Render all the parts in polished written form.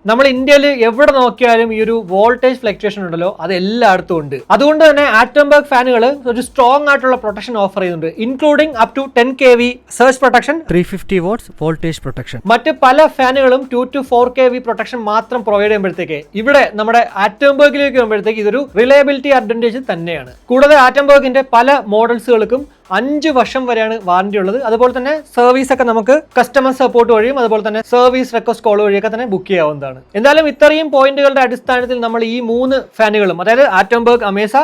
നമ്മൾ ഇന്ത്യയിൽ എവിടെ നോക്കിയാലും ഈ ഒരു വോൾട്ടേജ് ഫ്ലക്ച്വേഷൻ ഉണ്ടല്ലോ അത് എല്ലായിടത്തും ഉണ്ട്. അതുകൊണ്ട് തന്നെ ആറ്റംബർഗ് ഫാനുകൾ ഒരു സ്ട്രോങ് ആയിട്ടുള്ള പ്രൊട്ടക്ഷൻ ഓഫർ ചെയ്യുന്നുണ്ട്, including up to 10 kV surge protection, 350 watts voltage protection. മറ്റ് പല ഫാനുകളും 2 to 4 kV പ്രൊട്ടക്ഷൻ മാത്രം പ്രൊവൈഡ് ചെയ്യുമ്പോഴത്തേക്ക് ഇവിടെ നമ്മുടെ ആറ്റംബർഗിലേക്ക് വരുമ്പോഴത്തേക്ക് ഇതൊരു റിലയബിലിറ്റി അഡ്വാൻറ്റേജ് തന്നെയാണ്. കൂടാതെ ആറ്റംബർഗിന്റെ പല മോഡൽസുകൾക്കും 5 വർഷം വരെയാണ് വാറന്റി ഉള്ളത്. അതുപോലെ തന്നെ സർവീസ് ഒക്കെ നമുക്ക് കസ്റ്റമർ സപ്പോർട്ട് വഴിയും അതുപോലെ തന്നെ സർവീസ് റിക്വസ്റ്റ് കോൾ വഴിയൊക്കെ തന്നെ ബുക്ക് ചെയ്യാവുന്നതാണ്. എന്തായാലും ഇത്രയും പോയിന്റുകളുടെ അടിസ്ഥാനത്തിൽ നമ്മൾ ഈ 3 ഫാനുകളും, അതായത് Atomberg Ameza,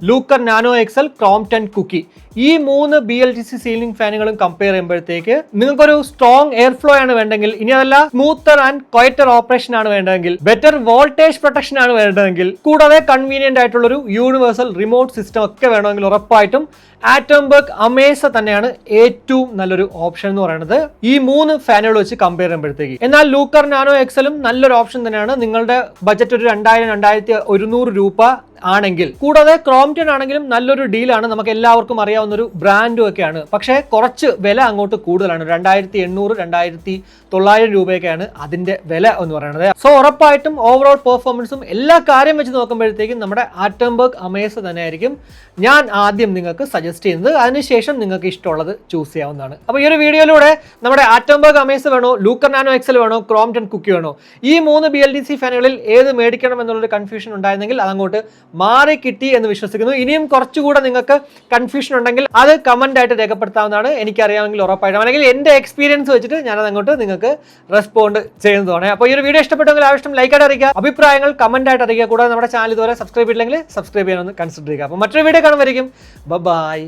Luker nano excel, Crompton കുക്കി, ഈ 3 BLDC സീലിംഗ് ഫാനുകളും കമ്പയർ ചെയ്യുമ്പോഴത്തേക്ക് നിങ്ങൾക്കൊരു സ്ട്രോങ് എയർ ഫ്ലോ ആണ് വേണ്ടെങ്കിൽ, ഇനി അതല്ല സ്മൂത്തർ ആൻഡ് ക്വയറ്റർ ഓപ്പറേഷൻ ആണ് വേണ്ടതെങ്കിൽ, ബെറ്റർ വോൾട്ടേജ് പ്രൊട്ടക്ഷൻ ആണ് വേണ്ടതെങ്കിൽ, കൂടാതെ കൺവീനിയന്റ് ആയിട്ടുള്ള ഒരു യൂണിവേഴ്സൽ റിമോട്ട് സിസ്റ്റം ഒക്കെ വേണമെങ്കിൽ ഉറപ്പായിട്ടും ആറ്റംബർഗ് അമേസ തന്നെയാണ് ഏറ്റവും നല്ലൊരു ഓപ്ഷൻ എന്ന് പറയുന്നത് ഈ 3 ഫാനുകൾ വെച്ച് കമ്പയർ ചെയ്യുമ്പോഴത്തേക്ക്. എന്നാൽ ലൂക്കർ നാനോ എക്സലും നല്ലൊരു ഓപ്ഷൻ തന്നെയാണ് നിങ്ങളുടെ ബജറ്റ് ഒരു 2000-2100 രൂപ ആണെങ്കിൽ. കൂടാതെ ക്രോംപ്ടൺ ആണെങ്കിലും നല്ലൊരു ഡീലാണ്, നമുക്ക് എല്ലാവർക്കും അറിയാവുന്ന ഒരു ബ്രാൻഡും ഒക്കെയാണ്. പക്ഷേ കുറച്ച് വില അങ്ങോട്ട് കൂടുതലാണ്, 2800-2900 രൂപയൊക്കെയാണ് അതിന്റെ വില എന്ന് പറയുന്നത്. സോ ഉറപ്പായിട്ടും ഓവറോൾ പെർഫോമൻസും എല്ലാ കാര്യം വെച്ച് നോക്കുമ്പോഴത്തേക്കും നമ്മുടെ ആറ്റംബർഗ് അമേസ തന്നെയായിരിക്കും ഞാൻ ആദ്യം നിങ്ങൾക്ക് സജസ്റ്റ് ചെയ്യുന്നത്. അതിനുശേഷം നിങ്ങൾക്ക് ഇഷ്ടമുള്ളത് ചൂസ് ചെയ്യാവുന്നതാണ്. അപ്പോൾ ഈ ഒരു വീഡിയോയിലൂടെ നമ്മുടെ ആറ്റംബർഗ് അമേസ വേണോ, ലൂക്കർ നാനോ എക്സൽ വേണോ, ക്രോംപ്ടൺ കുക്കി വേണോ, ഈ 3 BLDC ഫാനുകളിൽ ഏത് മേടിക്കണം എന്നുള്ളൊരു കൺഫ്യൂഷൻ ഉണ്ടായിരുന്നെങ്കിൽ അതങ്ങോട്ട് മാറി കിട്ടി എന്ന് വിശ്വസിക്കുന്നു. ഇനിയും കുറച്ചുകൂടെ നിങ്ങൾക്ക് കൺഫ്യൂഷൻ ഉണ്ടെങ്കിൽ അത് കമന്റ് ആയിട്ട് രേഖപ്പെടുത്താവുന്നതാണ്. എനിക്കറിയാമെങ്കിൽ ഉറപ്പായിട്ടും, അല്ലെങ്കിൽ എന്റെ എക്സ്പീരിയൻസ് വെച്ചിട്ട് ഞാനത് അങ്ങോട്ട് നിങ്ങൾക്ക് റെസ്പോണ്ട് ചെയ്യുന്നതാണ്. അപ്പോൾ ഈ ഒരു വീഡിയോ ഇഷ്ടപ്പെട്ടെങ്കിൽ ആവശ്യം ലൈക്കായിട്ട് അറിയിക്കുക, അഭിപ്രായങ്ങൾ കമന്റ് ആയിട്ട് അറിയിക്കുക. കൂടാതെ നമ്മുടെ ചാനൽ ഇതുവരെ സബ്സ്ക്രൈബ് ചെയ്തില്ലെങ്കിൽ സബ്സ്ക്രൈബ് ചെയ്യാനൊന്ന് കൺസിഡർ ചെയ്യുക. അപ്പോൾ മറ്റൊരു വീഡിയോ കാണുമായിരിക്കും. ബൈ.